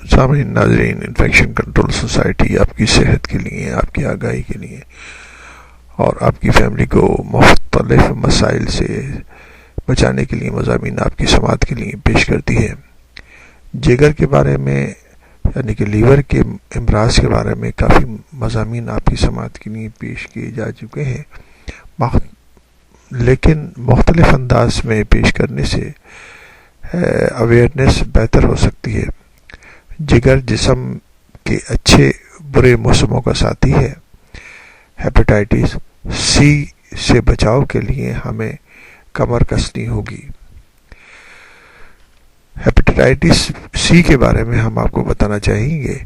سامعین ناظرین، infection control society آپ کی صحت کے لیے، آپ کی آگاہی کے لیے اور آپ کی فیملی کو مختلف مسائل سے بچانے کے لیے مضامین آپ کی سماعت کے لیے پیش کرتی ہے۔ جگر کے بارے میں یعنی کہ لیور کے امراض کے بارے میں کافی مضامین آپ کی سماعت کے لیے پیش کیے جا چکے ہیں، لیکن مختلف انداز میں پیش کرنے سے اویئرنیس بہتر ہو سکتی ہے۔ جگر جسم کے اچھے برے موسموں کا ساتھی ہے۔ ہیپاٹائٹس سی سے بچاؤ کے لیے ہمیں کمر کسنی ہوگی۔ ہیپاٹائٹس سی کے بارے میں ہم آپ کو بتانا چاہیں گے،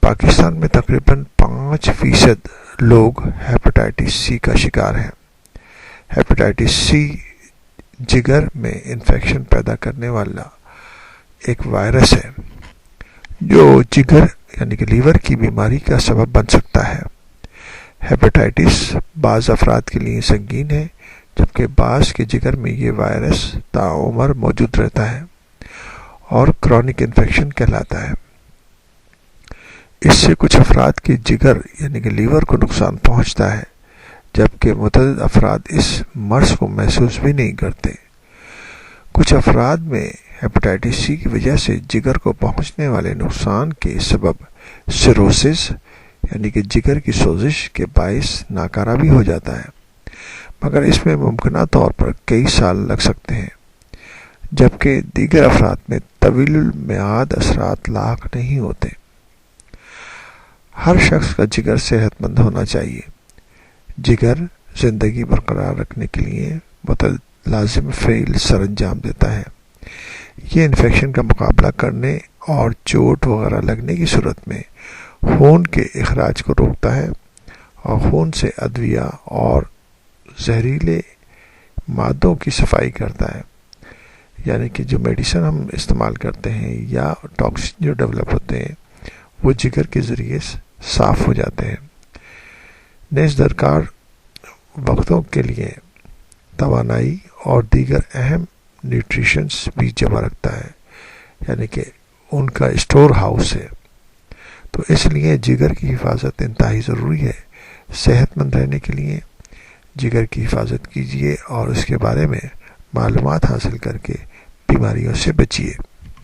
پاکستان میں تقریباً 5% لوگ ہیپاٹائٹس سی کا شکار ہیں۔ ہیپاٹائٹس سی جگر میں انفیکشن پیدا کرنے والا ایک وائرس ہے جو جگر یعنی کہ لیور کی بیماری کا سبب بن سکتا ہے۔ ہیپاٹائٹس بعض افراد کے لیے سنگین ہے، جبکہ بعض کے جگر میں یہ وائرس تاعمر موجود رہتا ہے اور کرونک انفیکشن کہلاتا ہے۔ اس سے کچھ افراد کے جگر یعنی کہ لیور کو نقصان پہنچتا ہے، جبکہ متعدد افراد اس مرض کو محسوس بھی نہیں کرتے۔ کچھ افراد میں ہیپاٹائٹس سی کی وجہ سے جگر کو پہنچنے والے نقصان کے سبب سیروسس یعنی کہ جگر کی سوزش کے باعث ناکارہ بھی ہو جاتا ہے، مگر اس میں ممکنہ طور پر کئی سال لگ سکتے ہیں، جبکہ دیگر افراد میں طویل المیعاد اثرات لاحق نہیں ہوتے۔ ہر شخص کا جگر صحت مند ہونا چاہیے۔ جگر زندگی برقرار رکھنے کے لیے متعدد لازم فعل سر انجام دیتا ہے۔ یہ انفیکشن کا مقابلہ کرنے اور چوٹ وغیرہ لگنے کی صورت میں خون کے اخراج کو روکتا ہے اور خون سے ادویہ اور زہریلے مادوں کی صفائی کرتا ہے، یعنی کہ جو میڈیسن ہم استعمال کرتے ہیں یا ٹاکسین جو ڈیولپ ہوتے ہیں وہ جگر کے ذریعے صاف ہو جاتے ہیں۔ نیز درکار وقتوں کے لیے توانائی اور دیگر اہم نیوٹریشنز بھی جمع رکھتا ہے، یعنی کہ ان کا اسٹور ہاؤس ہے۔ تو اس لیے جگر کی حفاظت انتہائی ضروری ہے۔ صحت مند رہنے کے لیے جگر کی حفاظت کیجیے اور اس کے بارے میں معلومات حاصل کر کے بیماریوں سے بچیے۔